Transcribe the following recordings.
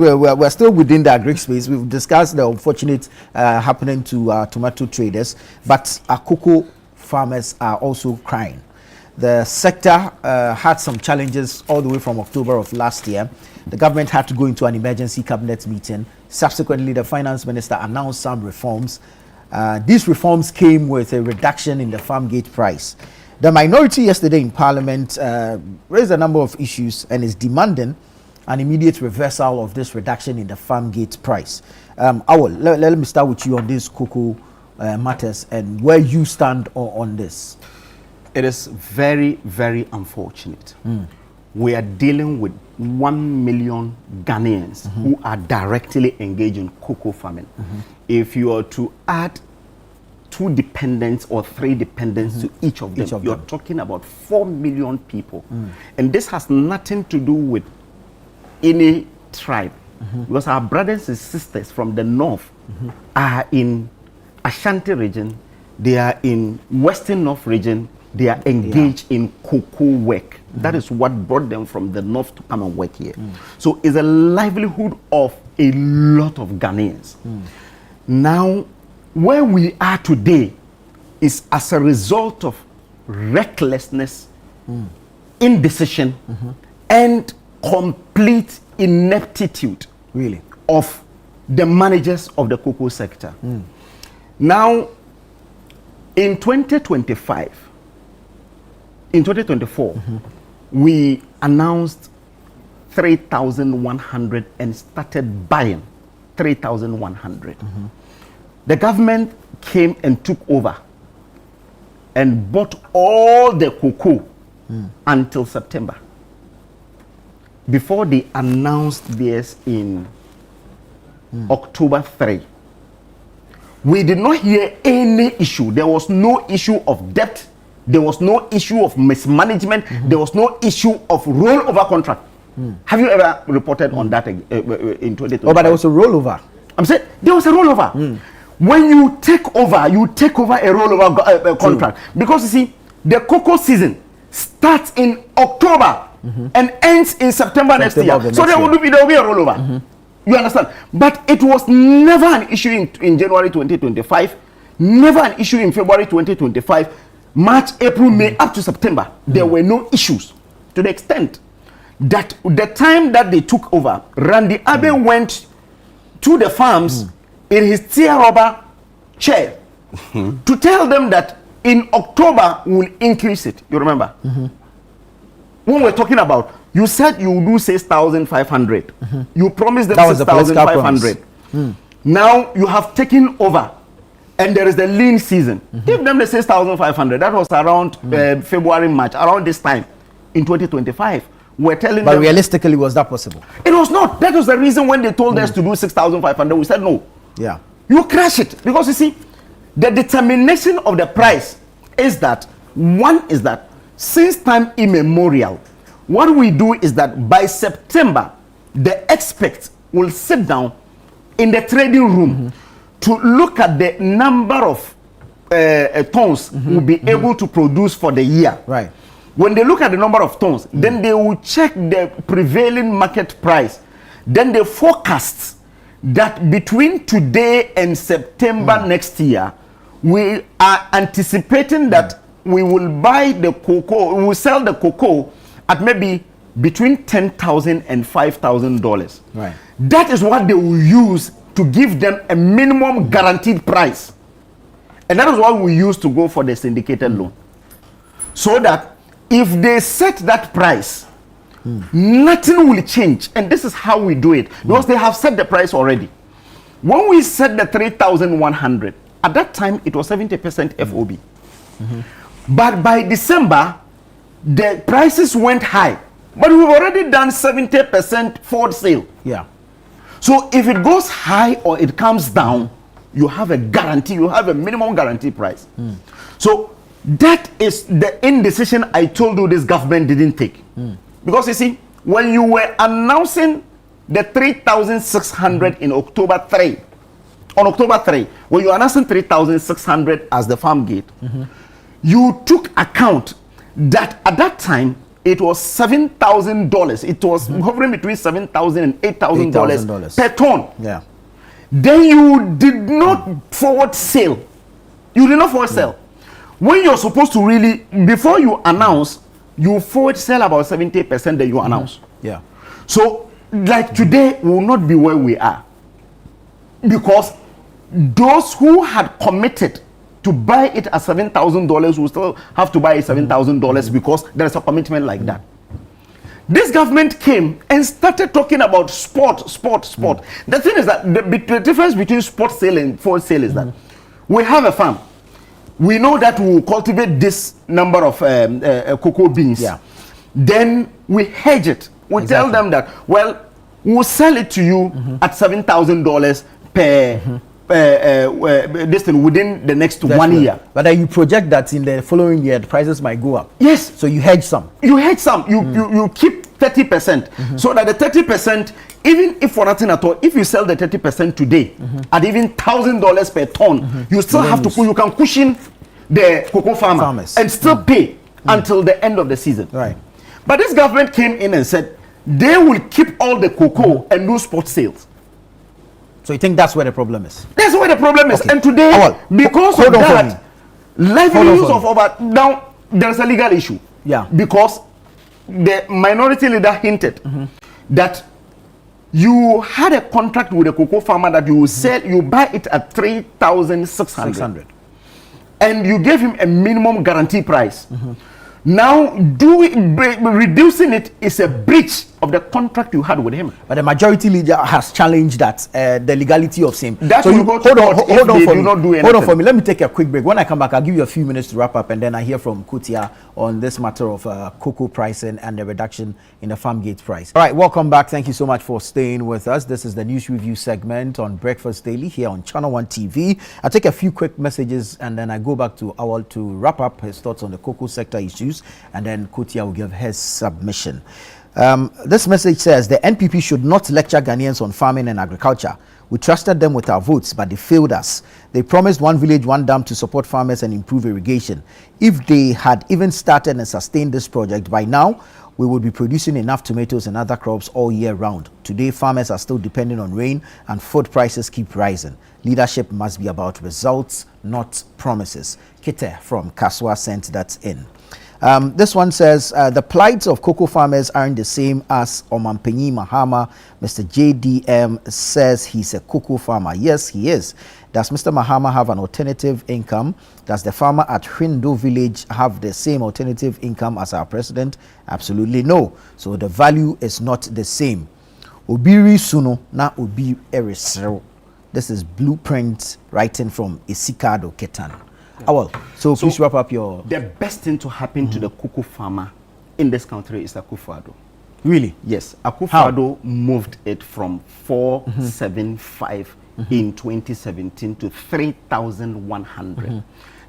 We're still within the agri space. We've discussed the unfortunate happening to tomato traders, but our cocoa farmers are also crying. The sector had some challenges all the way from October of last year. The government had to go into an emergency cabinet meeting. Subsequently, the finance minister announced some reforms. These reforms came with a reduction in the farmgate price. The minority yesterday in Parliament raised a number of issues and is demanding an immediate reversal of this reduction in the farmgate price. Awal, let me start with you on this cocoa matters and where you stand on this. It is very, very unfortunate. We are dealing with 1 million Ghanaians who are directly engaged in cocoa farming. If you are to add 2 dependents or 3 dependents to each of them, you're talking about 4 million people. And this has nothing to do with any tribe, because our brothers and sisters from the north are in Ashanti region, they are in Western North region, they are engaged in cocoa work. That is what brought them from the north to come and work here. So it's a livelihood of a lot of Ghanaians. Now, where we are today is as a result of recklessness, indecision, and complete ineptitude of the managers of the cocoa sector. Now, in 2025, in 2024, we announced 3,100 and started buying 3,100. The government came and took over and bought all the cocoa until September, before they announced this in October 3. We did not hear any issue. There was no issue of debt. There was no issue of mismanagement. There was no issue of rollover contract. Have you ever reported on that in 2025? Oh, but there was a rollover. I'm saying there was a rollover. When you take over a rollover contract. Because you see, the cocoa season starts in October and ends in September next year. So there will be a rollover. You understand? But it was never an issue in January 2025, never an issue in February 2025, March, April, May, up to September. There were no issues, to the extent that the time that they took over, Randy Abe went to the farms in his tear rubber chair to tell them that in October we will increase it. You remember? When we're talking about, you said you will do 6,500. You promised them 6,500. Now you have taken over and there is the lean season. Give them the 6,500. That was around February, March, around this time in 2025. We're telling but them. But realistically, was that possible? It was not. That was the reason when they told us to do 6,500. We said no. Yeah. You crash it. Because you see, the determination of the price is that, one is that since time immemorial, what we do is that by September, the experts will sit down in the trading room to look at the number of tons we'll be able to produce for the year. Right. When they look at the number of tons, then they will check the prevailing market price. Then they forecast that between today and September next year, we are anticipating that we will buy the cocoa, we will sell the cocoa at maybe between $10,000 and $5,000. Right. That is what they will use to give them a minimum guaranteed price. And that is what we use to go for the syndicated loan. So that if they set that price, nothing will change. And this is how we do it. Because they have set the price already. When we set the 3,100, at that time it was 70% FOB. But by December, the prices went high. But we've already done 70% forward sale. Yeah. So if it goes high or it comes down, you have a guarantee, you have a minimum guarantee price. So that is the indecision I told you this government didn't take. Because you see, when you were announcing the 3,600 in October 3, on October 3, when you were announcing 3,600 as the farm gate, you took account that at that time, it was $7,000. It was hovering between $7,000 and $8,000 per ton. Yeah. Then you did not forward sale. You did not forward sell. When you're supposed to really, before you announce, you forward sell about 70% that you announce. Yeah. So, like today, we will not be where we are. Because those who had committed to buy it at $7,000 will still have to buy it $7,000 because there is a commitment like that. This government came and started talking about spot. The thing is that the difference between spot sale and forward sale is that we have a farm. We know that we will cultivate this number of cocoa beans. Yeah. Then we hedge it. We tell them that, well, we'll sell it to you at $7,000 per this thing within the next 1 year. But then you project that in the following year the prices might go up. Yes. So you hedge some. You hedge some. You keep 30%. So that the 30%, even if for nothing at all, if you sell the 30% today at even $1,000 per ton, you still have to you can cushion the cocoa farmers and still pay until the end of the season. Right. But this government came in and said they will keep all the cocoa and do spot sales. So you think that's where the problem is? That's where the problem is. Okay. And today, because of that, livelihoods of over now there's a legal issue. Yeah. Because the minority leader hinted that you had a contract with a cocoa farmer that you will sell, you buy it at 3,600, and you gave him a minimum guarantee price. Now, reducing it is a breach of the contract you had with him. But the majority leader has challenged that the legality of same. That's so you hold on for me. Let me take a quick break. When I come back, I'll give you a few minutes to wrap up, and then I hear from Kutia on this matter of cocoa pricing and the reduction in the farmgate price. All right, welcome back. Thank you so much for staying with us. This is the news review segment on Breakfast Daily here on Channel One TV. I'll take a few quick messages, and then I go back to Awal to wrap up his thoughts on the cocoa sector issues, and then Kutia will give his submission. This message says the NPP should not lecture Ghanaians on farming and agriculture. We trusted them with our votes, but they failed us. They promised one village, one dam to support farmers and improve irrigation. If they had even started and sustained this project, by now we would be producing enough tomatoes and other crops all year round. Today, farmers are still depending on rain and food prices keep rising. Leadership must be about results, not promises. Kite from Kaswa sent that in. This one says the plight of cocoa farmers aren't the same as Omampenyi Mahama. Mr. JDM says he's a cocoa farmer. Yes, he is. Does Mr. Mahama have an alternative income? Does the farmer at Hindo village have the same alternative income as our president? Absolutely no. So the value is not the same. Obiri Suno na Obi Erisero. This is Blueprint writing from Isikado Ketan. Awal, so please wrap up your... The best thing to happen to the cocoa farmer in this country is Akufo-Addo. Really? Yes. Akufo-Addo moved it from 475 in 2017 to 3,100.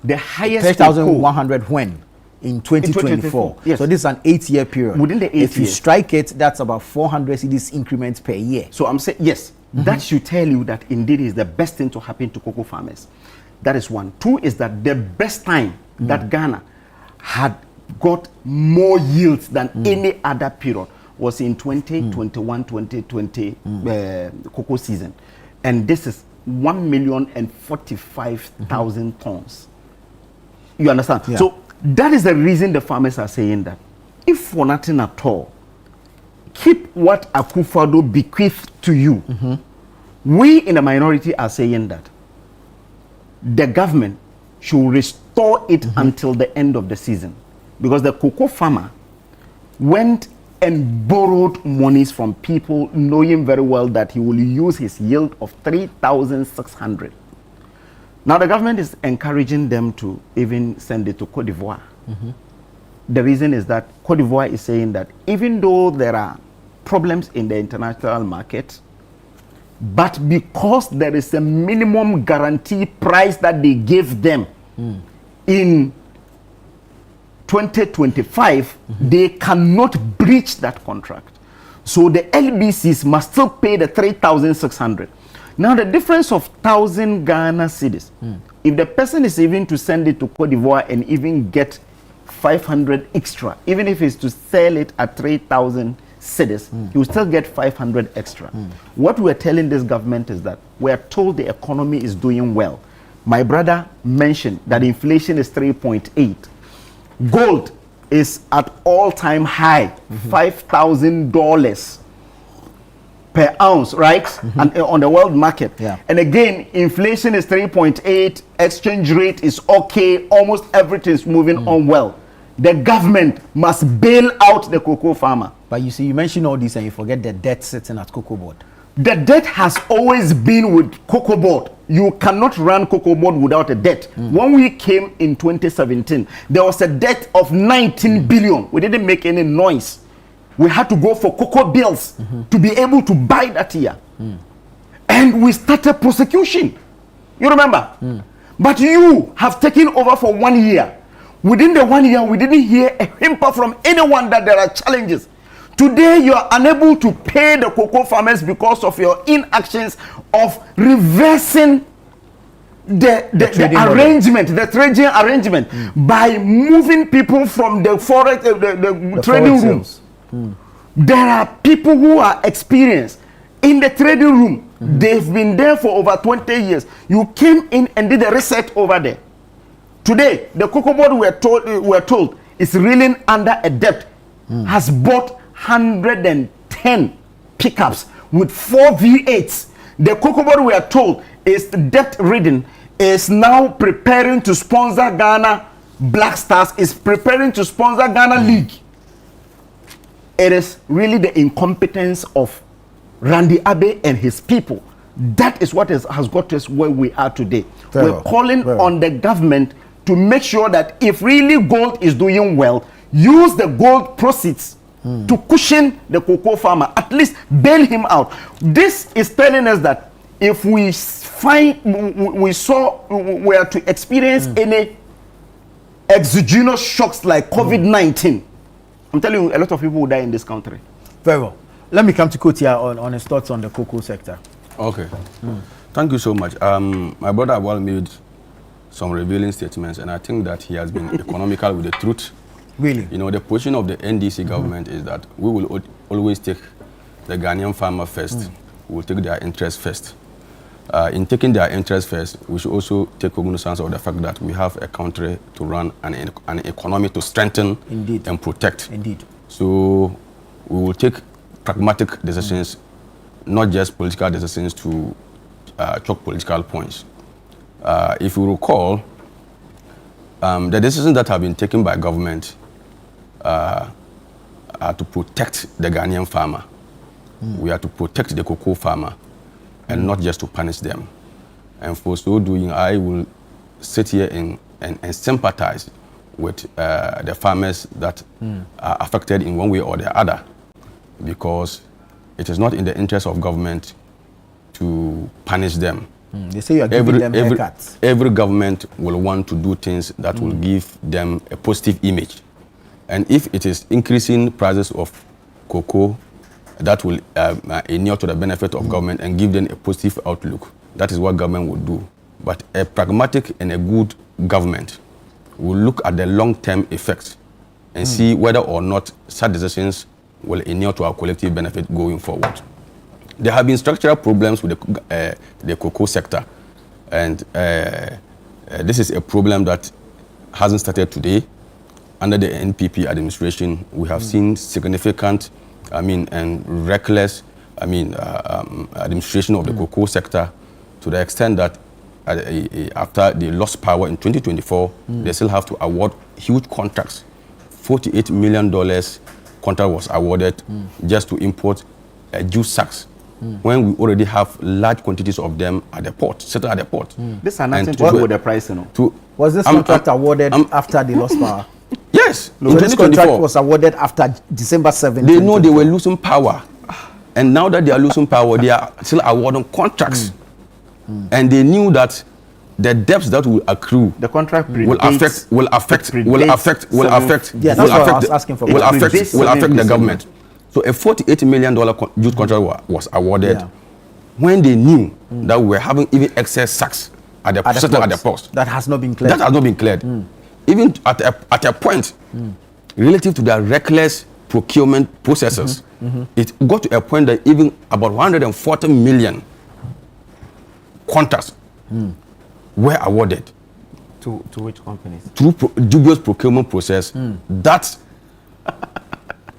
The highest... 3,100 when? In 2024. Yes. So this is an 8-year period. Within the 8 years. If you strike it, that's about 400 cedis increments per year. So I'm saying, yes, that should tell you that indeed is the best thing to happen to cocoa farmers. That is one. Two is that the best time that Ghana had got more yields than any other period was in 2021, 2020 cocoa season. And this is 1,045,000 tons. You understand? Yeah. So that is the reason the farmers are saying that if for nothing at all, keep what Akufo-Addo bequeathed to you. We in the minority are saying that the government should restore it until the end of the season, because the cocoa farmer went and borrowed monies from people knowing very well that he will use his yield of 3,600. Now the government is encouraging them to even send it to Cote d'Ivoire. The reason is that Cote d'Ivoire is saying that even though there are problems in the international market, but because there is a minimum guarantee price that they gave them in 2025, they cannot breach that contract. So the LBCs must still pay the 3,600. Now the difference of 1,000 Ghana cedis, if the person is even to send it to Cote d'Ivoire and even get 500 extra. Even if it's to sell it at 3,000 cedis, he will still get 500 extra. What we're telling this government is that we're told the economy is doing well. My brother mentioned that inflation is 3.8. Gold is at all-time high, $5,000 per ounce, right? And on the world market. Yeah. And again, inflation is 3.8, exchange rate is okay, almost everything is moving on well. The government must bail out the cocoa farmer. But you see, you mention all this and you forget the debt sitting at COCOBOD. The debt has always been with COCOBOD. You cannot run COCOBOD without a debt. When we came in 2017, there was a debt of 19 billion. We didn't make any noise. We had to go for cocoa bills to be able to buy that year. And we started prosecution. You remember? But you have taken over for 1 year. Within the 1 year, we didn't hear a whimper from anyone that there are challenges. Today, you are unable to pay the cocoa farmers because of your inactions of reversing the trading arrangement by moving people from the forex, the trading rooms. There are people who are experienced in the trading room. They've been there for over 20 years. You came in and did a reset over there. Today, the COCOBOD we're told is reeling under a debt, has bought 110 pickups with 4 V8s. The COCOBOD we are told is debt ridden, is now preparing to sponsor Ghana Black Stars, is preparing to sponsor Ghana League. It is really the incompetence of Randy Abe and his people. That is what has got us where we are today. We're calling on the government to make sure that if really gold is doing well, use the gold proceeds to cushion the cocoa farmer, at least bail him out. This is telling us that if we were to experience any exogenous shocks like COVID-19, I'm telling you, a lot of people will die in this country. Very well. Let me come to Kotia on his thoughts on the cocoa sector. Okay. Thank you so much. My brother Awal made some revealing statements, and I think that he has been economical with the truth. Really? You know, the position of the NDC government is that we will always take the Ghanaian farmer first. We will take their interest first. In taking their interest first, we should also take cognizance of the fact that we have a country to run and an economy to strengthen and protect. Indeed. So we will take pragmatic decisions, not just political decisions to chalk political points. If you recall, the decisions that have been taken by government are to protect the Ghanaian farmer. We are to protect the cocoa farmer and not just to punish them. And for so doing, I will sit here and sympathize with the farmers that are affected in one way or the other, because it is not in the interest of government to punish them. They say you are giving them haircuts. Every government will want to do things that will give them a positive image. And if it is increasing prices of cocoa, that will inure to the benefit of government and give them a positive outlook. That is what government will do. But a pragmatic and a good government will look at the long-term effects and see whether or not such decisions will inure to our collective benefit going forward. There have been structural problems with the cocoa sector, and this is a problem that hasn't started today. Under the NPP administration, we have seen significant, and reckless, administration of the cocoa sector, to the extent that after they lost power in 2024, they still have to award huge contracts. $48 million contract was awarded just to import juice sacks, when we already have large quantities of them at the port, settled at the port. This has nothing to do with the price, you know. Was this contract awarded after they lost power? Yes. So this contract was awarded after December 7th. They know they were losing power. And now that they are losing power, they are still awarding contracts. And they knew that the debts that will accrue, the contract will affect the government. So a $48 million youth contract was awarded when they knew that we were having even excess sacks at the post. That has not been cleared. That has not been cleared. even at a point, relative to the reckless procurement processes, it got to a point that even about 140 million contracts were awarded. To which companies? Through dubious procurement process that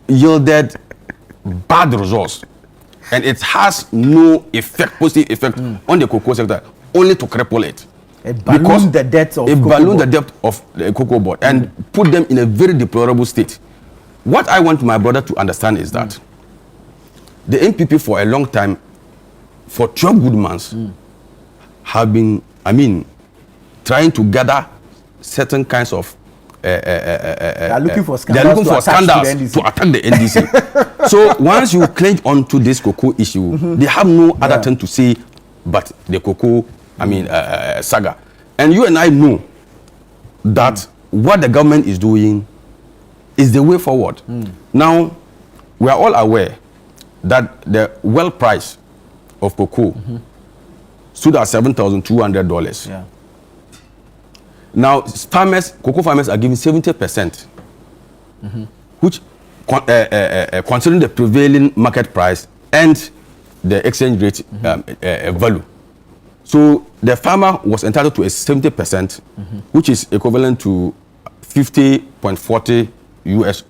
yielded bad results. And it has no effect, positive effect on the cocoa sector, only to cripple it. It ballooned the debt of the COCOBOD and put them in a very deplorable state. What I want my brother to understand is that the NPP for a long time, for 12 good months, have been, trying to gather certain kinds of they are looking for scandals, to attack the NDC. So once you cling on to this cocoa issue, they have no other thing to say but the cocoa, saga. And you and I know that what the government is doing is the way forward. Now, we are all aware that the well price of cocoa stood at $7,200. Yeah. Now, cocoa farmers are giving 70%, which, considering the prevailing market price and the exchange rate value. So the farmer was entitled to a 70%, which is equivalent to $50.40 US.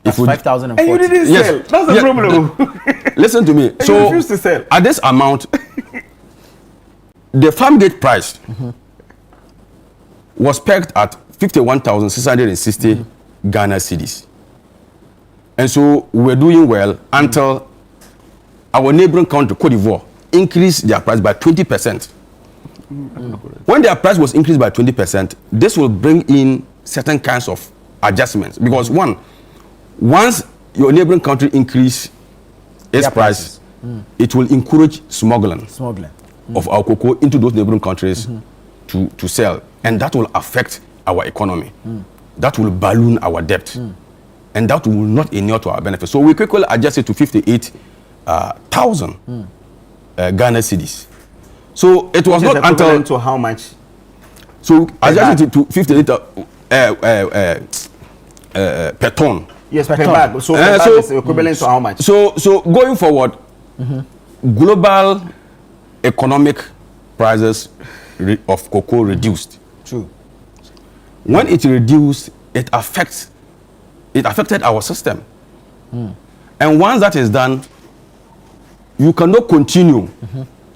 That's 5,040. And you didn't sell. That's the problem. Listen to me. And so you refused to sell. At this amount, the farmgate price was pegged at 51,660 Ghana cedis. And so we were doing well until our neighboring country, Cote d'Ivoire, increased their price by 20%. When their price was increased by 20%, this will bring in certain kinds of adjustments. Because once your neighboring country increase its price, it will encourage smuggling of our cocoa into those neighboring countries to sell. And that will affect our economy. That will balloon our debt. And that will not inure to our benefit. So we quickly adjusted to 58,000 Ghana cedis. So it was not until... to how much? So adjusted to 58 per ton. Yes, per bag. So per bag is equivalent to how much? So going forward, global economic prices of cocoa reduced. True. When it reduced, it affected our system. And once that is done, you cannot continue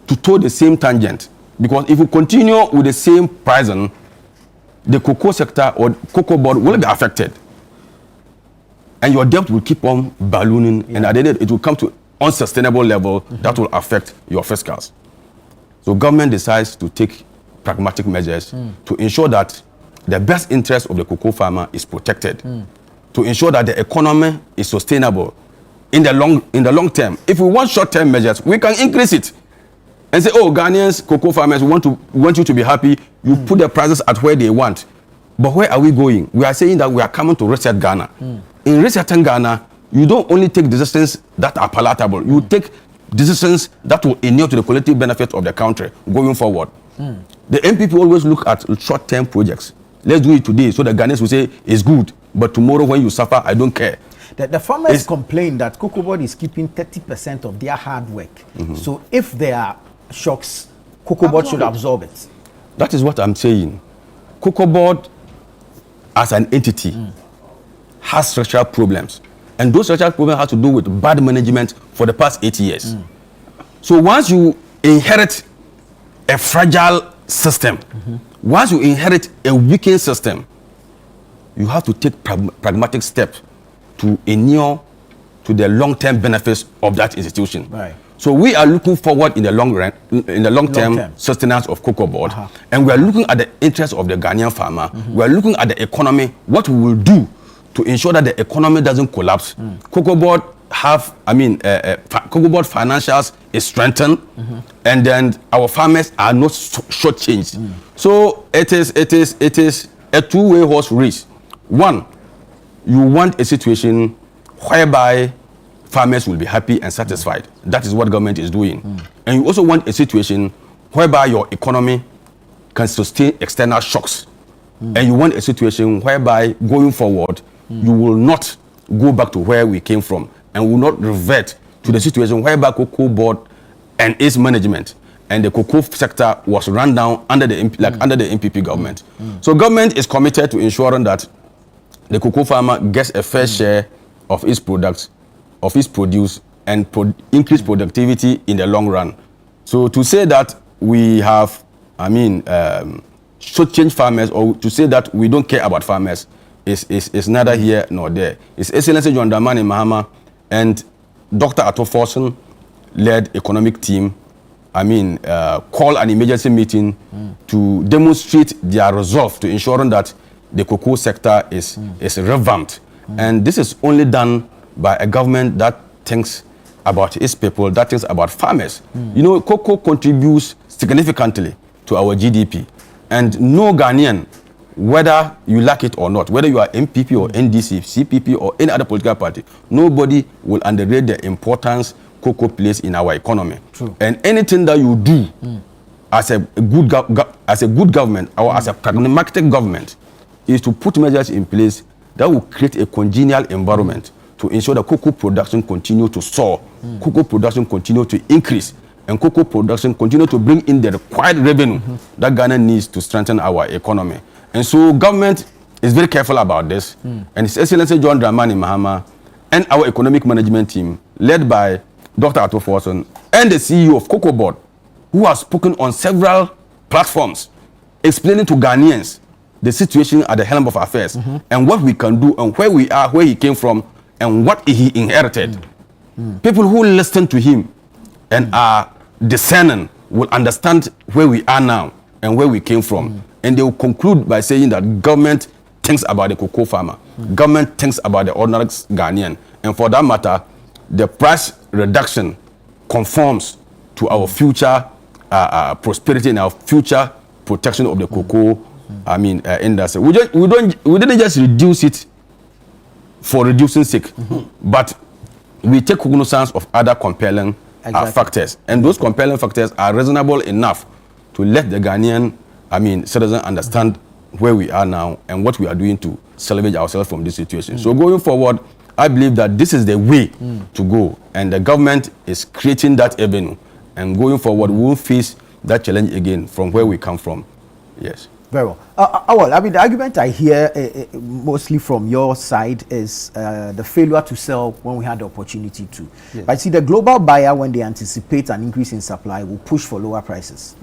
to tow the same tangent, because if you continue with the same pricing, the cocoa sector or COCOBOD will be affected, and your debt will keep on ballooning, and at the end it will come to unsustainable level that will affect your fiscals. So government decides to take pragmatic measures to ensure that the best interest of the cocoa farmer is protected, to ensure that the economy is sustainable in the long term. If we want short-term measures, we can increase it and say, oh, Ghanaians, cocoa farmers, we want you to be happy. You put the prices at where they want. But where are we going? We are saying that we are coming to reset Ghana. In resetting Ghana, you don't only take decisions that are palatable. You take decisions that will inure to the collective benefit of the country going forward. The NPP always look at short-term projects. Let's do it today so the Ghanaians will say it's good, but tomorrow when you suffer, I don't care. The farmers complain that COCOBOD is keeping 30% of their hard work. So if there are shocks, COCOBOD should absorb it. That is what I'm saying. COCOBOD as an entity has structural problems. And those structural problems have to do with bad management for the past 8 years. So once you inherit a fragile system, once you inherit a weakened system, you have to take pragmatic steps to inure to the long-term benefits of that institution. Right. So we are looking forward in the long-term sustenance of COCOBOD, and we are looking at the interests of the Ghanaian farmer. We are looking at the economy, what we will do to ensure that the economy doesn't collapse. COCOBOD COCOBOD financials is strengthened, and then our farmers are not shortchanged. So it is a two-way horse race. One, you want a situation whereby farmers will be happy and satisfied. That is what government is doing. And you also want a situation whereby your economy can sustain external shocks and you want a situation whereby going forward, you will not go back to where we came from and will not revert to the situation whereby COCOBOD and its management and the cocoa sector was run down under the under the NPP government. So government is committed to ensuring that the cocoa farmer gets a fair share of its products, of its produce, and increase productivity in the long run. So to say that we have, should change farmers, or to say that we don't care about farmers is neither here nor there. His Excellency John Dramani Mahama and Dr. Ato Forson led economic team, call an emergency meeting to demonstrate their resolve to ensuring that the cocoa sector is revamped. And this is only done by a government that thinks about its people, that thinks about farmers. You know, cocoa contributes significantly to our GDP. And no Ghanaian, whether you like it or not, whether you are NPP or NDC, CPP or any other political party, nobody will underrate the importance cocoa plays in our economy. True. And anything that you do as a good government or as a pragmatic government is to put measures in place that will create a congenial environment to ensure that cocoa production continue to soar, cocoa production continue to increase, and cocoa production continue to bring in the required revenue that Ghana needs to strengthen our economy. And so government is very careful about this. And His Excellency John Dramani Mahama and our economic management team, led by Dr. Ato Forson and the CEO of COCOBOD, who has spoken on several platforms explaining to Ghanaians the situation at the helm of affairs and what we can do and where we are, where he came from, and what he inherited. People who listen to him and are discerning will understand where we are now and where we came from. And they will conclude by saying that government thinks about the cocoa farmer. Government thinks about the ordinary Ghanaian. And for that matter, the price reduction conforms to our future prosperity and our future protection of the cocoa industry. We didn't just reduce it for reducing sake, but we take cognizance of other compelling factors, and those compelling factors are reasonable enough to let the Ghanaian citizen understand where we are now and what we are doing to salvage ourselves from this situation. So going forward, I believe that this is the way to go, and the government is creating that avenue, and going forward we will face that challenge again from where we come from. Yes. Very well. Awal, the argument I hear mostly from your side is the failure to sell when we had the opportunity to. Yes. But see, the global buyer, when they anticipate an increase in supply, will push for lower prices.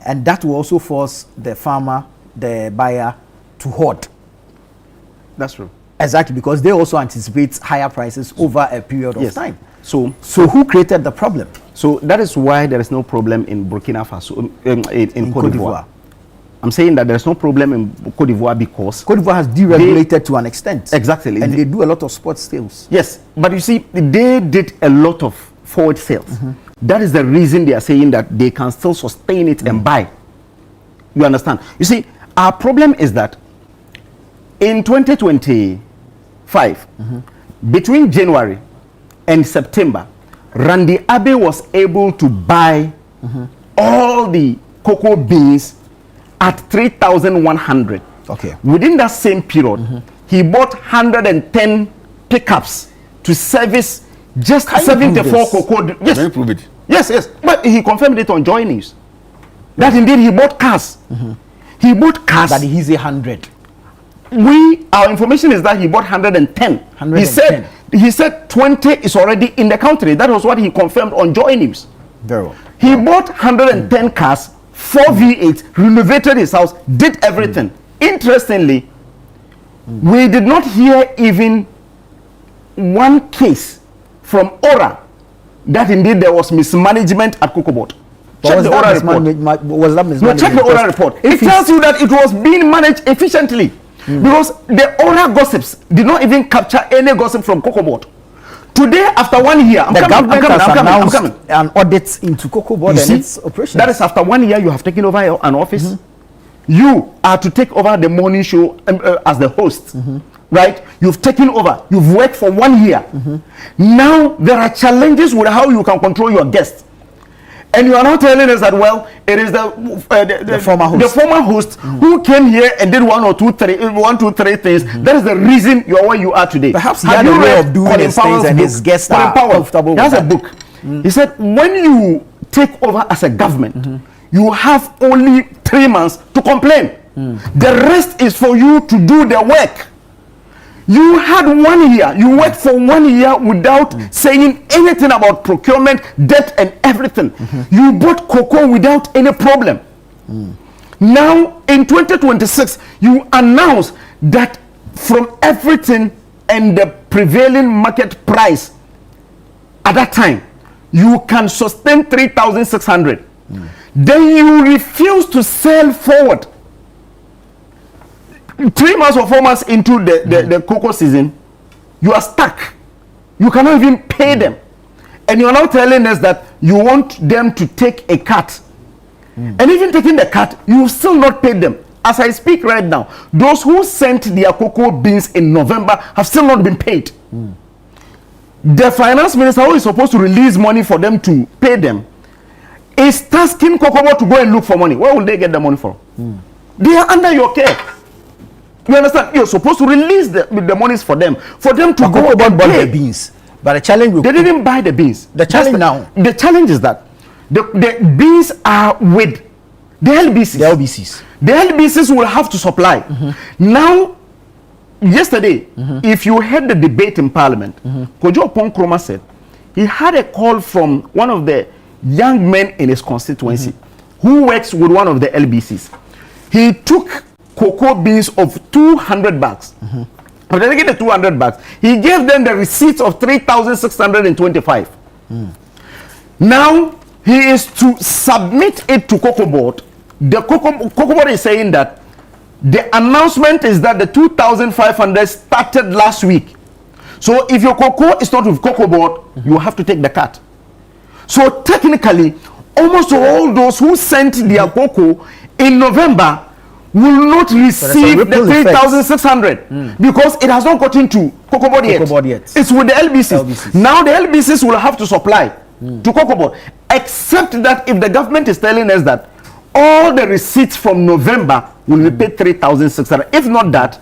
And that will also force the farmer, the buyer, to hoard. That's true. Exactly, because they also anticipate higher prices over a period of time. So who created the problem? So that is why there is no problem in Burkina Faso, in Cote d'Ivoire. I'm saying that there's no problem in Cote d'Ivoire because Cote d'Ivoire has deregulated to an extent. Exactly. And they do a lot of spot sales. Yes, but you see, they did a lot of forward sales. That is the reason they are saying that they can still sustain it and buy. You understand? You see, our problem is that in 2025, between January and September, Randy Abe was able to buy all the cocoa beans at 3,100. Okay. Within that same period, he bought 110 pickups to service just 74 cocoa. Yes. Can you prove it? Yes, yes. But he confirmed it on Joy News. That indeed he bought cars. He bought cars. That he's 100. Our information is that he bought 110. 110. He said 20 is already in the country. That was what he confirmed on Joy News. Very well. He bought 110 cars, 4 V8, renovated his house, did everything. Interestingly, we did not hear even one case from Ora that indeed there was mismanagement at COCOBOD. Check the Ora report. Was that mismanagement? No, check the Ora report. It tells you that it was being managed efficiently. Because the Ora gossips did not even capture any gossip from COCOBOD. Today, after 1 year, the government has announced an audit into COCOBOD and its operations. That is after 1 year you have taken over an office. You are to take over the morning show as the host, right? You've taken over. You've worked for 1 year. Now there are challenges with how you can control your guests. And you are now telling us that, well, it is the former host who came here and did one, two, three things. That is the reason you are where you are today. Perhaps he had a way of doing his things and his guests are comfortable with that. He has a book. He said, when you take over as a government, you have only 3 months to complain. The rest is for you to do the work. You had 1 year. You worked for 1 year without saying anything about procurement, debt, and everything. You bought cocoa without any problem. Now, in 2026, you announce that from everything and the prevailing market price at that time, you can sustain 3,600. Then you refuse to sell forward. 3 months or 4 months into the cocoa season, you are stuck. You cannot even pay them. And you are now telling us that you want them to take a cut. And even taking the cut, you still not paid them. As I speak right now, those who sent their cocoa beans in November have still not been paid. The finance minister, who is supposed to release money for them to pay them, is tasking COCOBOD to go and look for money. Where will they get the money from? They are under your care. You understand? You're supposed to release the monies for them to go and buy the beans. But the challenge, they didn't buy the beans. The challenge is that the beans are with the LBCs. The LBCs will have to supply. Now, yesterday, if you heard the debate in Parliament, Kojo Ponkroma said he had a call from one of the young men in his constituency who works with one of the LBCs. He took cocoa beans of 200 bags. After they get the 200 bags, he gave them the receipts of 3,625. Now he is to submit it to COCOBOD. The COCOBOD is saying that the announcement is that the 2,500 started last week. So if your cocoa is not with COCOBOD, you have to take the cut. So technically, almost all those who sent their cocoa in November will not receive the 3,600 because it has not gotten to COCOBOD yet. It's with the LBCs. Now the LBCs will have to supply to COCOBOD, except that if the government is telling us that all the receipts from November will be paid 3,600. If not that,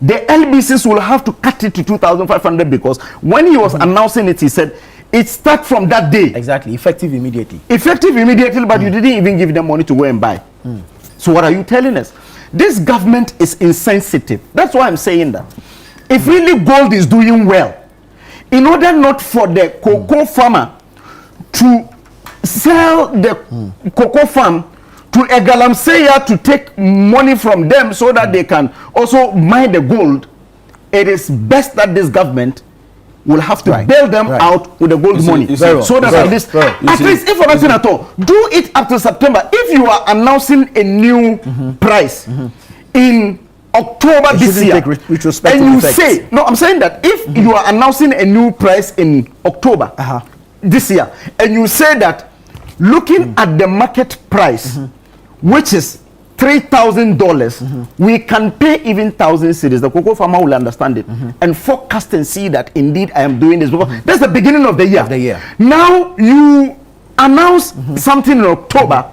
the LBCs will have to cut it to 2,500 because when he was announcing it, he said it starts from that day. Exactly, effective immediately. Effective immediately, but you didn't even give them money to go and buy. So what are you telling us? This government is insensitive. That's why I'm saying that. If really gold is doing well, in order not for the cocoa farmer to sell the cocoa farm to a galamsey to take money from them so that they can also mine the gold, it is best that this government will have to bail them out with the gold money. So that at least, if for nothing at all, do it up to September. If you are announcing a new price in October this year, and you say, no, I'm saying that if you are announcing a new price in October this year, and you say that looking at the market price, which is $3,000, we can pay even 1,000 cedis. The cocoa farmer will understand it and forecast and see that indeed I am doing this. That's the beginning of the year. Now you announce something in October.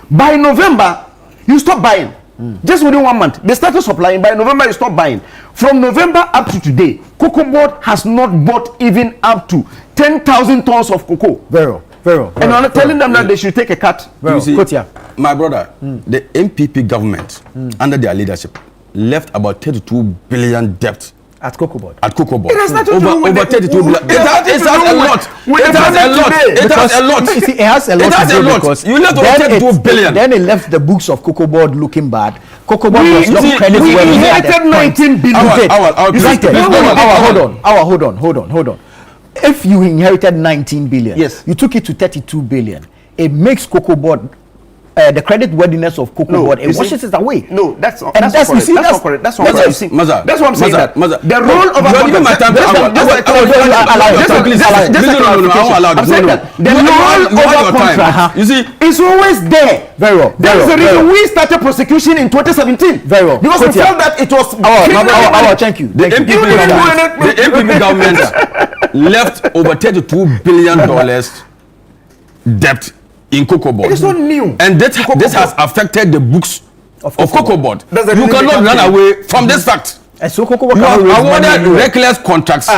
By November, you stop buying. Just within 1 month, they started supplying. By November, you stop buying. From November up to today, COCOBOD has not bought even up to 10,000 tons of cocoa. And I'm telling them that they should take a cut. You see, my brother, the NPP government, under their leadership, left about 32 billion debt at COCOBOD. It has nothing to do with over 32 billion. It has a lot. It has a lot because you left over 32 billion. Then it left the books of COCOBOD looking bad. COCOBOD was not credit where we inherited 19 billion. Hold on. If you inherited 19 billion, you took it to 32 billion. It makes COCOBOD the credit worthiness of COCOBOD, it washes it away. No, that's not correct. That's not correct. That's what I'm saying. That's what I'm saying. The role of a contract is always there. Very well. That's the reason we started prosecution in 2017. Very well. Because we felt that it was. Thank you. The NPP government left over $32 billion debt in COCOBOD. It's not new. And this has affected the books of COCOBOD. You cannot run away from this fact. And so COCOBOD You have awarded reckless contracts.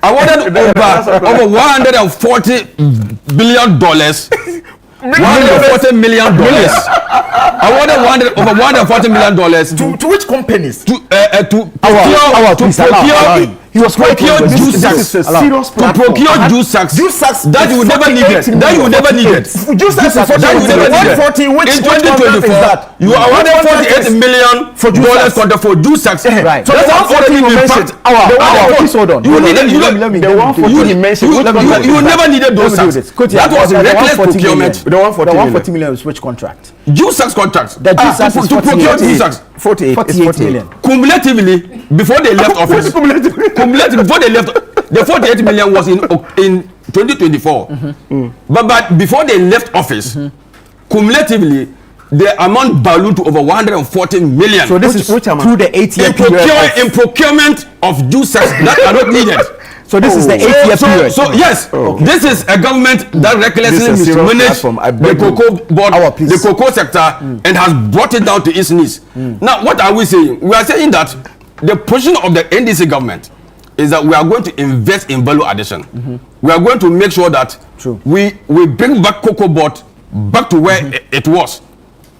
Awarded over $140 billion. $140 million. Awarded over $140 million to which companies? To procure juice sacks. To procure juice sacks that you never needed. Juice sacks that you never needed. In 2024, you awarded $48 million for juice sacks. Right. So that's already been packed. You never needed those sacks. That was reckless procurement. The 140 million is which contract? Juice sacks contracts. The juice sacks to procure juice sacks. 48 million. Cumulatively, before they left office, before they left, the 48 million was in 2024. But before they left office, cumulatively, the amount ballooned to over 140 million. So this is through the 8-year period. In procurement of juice sacks that are not needed. So this is the 8-year period. So yes, this is a government that recklessly mismanaged the COCOBOD, the cocoa sector, and has brought it down to its knees. Now, what are we saying? We are saying that the position of the NDC government is that we are going to invest in value addition. We are going to make sure that we bring back COCOBOD back to where it was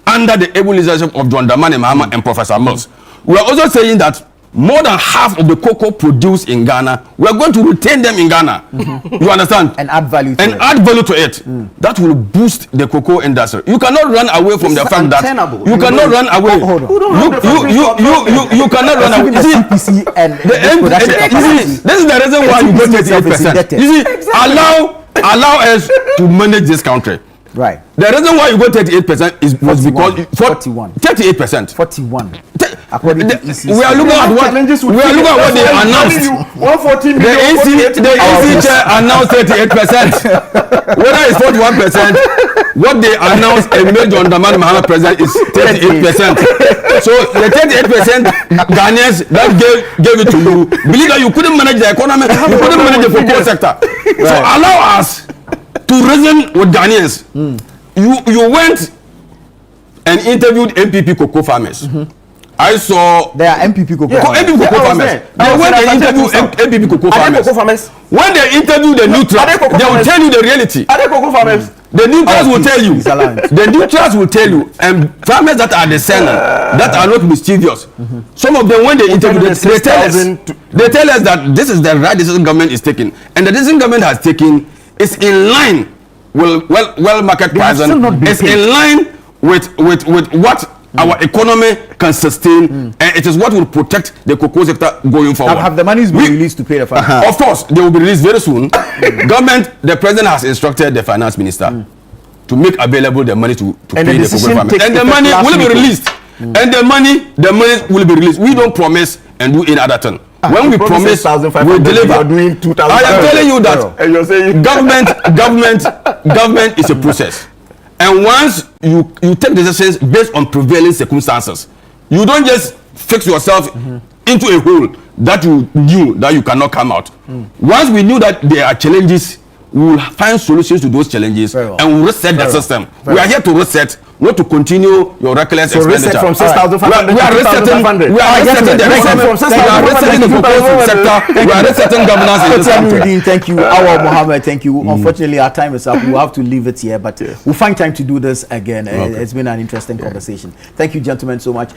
under the able leadership of John Dramani Mahama and Professor Mills. We are also saying that more than half of the cocoa produced in Ghana, we are going to retain them in Ghana. You understand? And add value to it. Add value to it. That will boost the cocoa industry. You cannot run away from the fact that you cannot run away. Hold on. You cannot run away. This is the reason why you go 38%. You see, allow us to manage this country. Right. The reason why you go 38% was because 38%. 41. According to EC, we are looking at what they announced. The EC chair announced 38%. Whether it's 41%, what they announced and made John Dramani Mahama president is 38%. So the 38% Ghanaians that gave it to you, believe that you couldn't manage the economy, you couldn't manage the cocoa sector. So allow us to reason with Ghanaians. You went and interviewed NPP cocoa farmers. I saw there are NPP cocoa farmers. NPP cocoa farmers. They went and interviewed NPP cocoa farmers. When they interview the neutrals, they will tell you the reality. Are they cocoa farmers? The neutrals will tell you. The neutrals will tell you. And farmers that are discerning, that are not mischievous. Some of them, when they interview, they tell us that this is the right decision government is taking, and the decision government has taken is in line with market price. It's in line with what our economy can sustain, and it is what will protect the cocoa sector going forward. Have the monies been released to pay the farmers? Of course, they will be released very soon. The president has instructed the finance minister to make available the money to pay the cocoa farmers, and the money will be released. And the money will be released. We don't promise and do any other thing. When we promise, we deliver. I am telling you that government is a process. And once you take decisions based on prevailing circumstances, you don't just fix yourself into a hole that you knew that you cannot come out. Once we knew that there are challenges, we will find solutions to those challenges and we'll reset the system. We are here to reset, not to continue your reckless expenditure. Reset from 6,500 we are resetting the economy. We are resetting the cocoa sector. We are resetting governance in this country. Thank you. Awal Mohammed, thank you. Unfortunately, our time is up. We'll have to leave it here, but we'll find time to do this again. It's been an interesting conversation. Thank you, gentlemen, so much.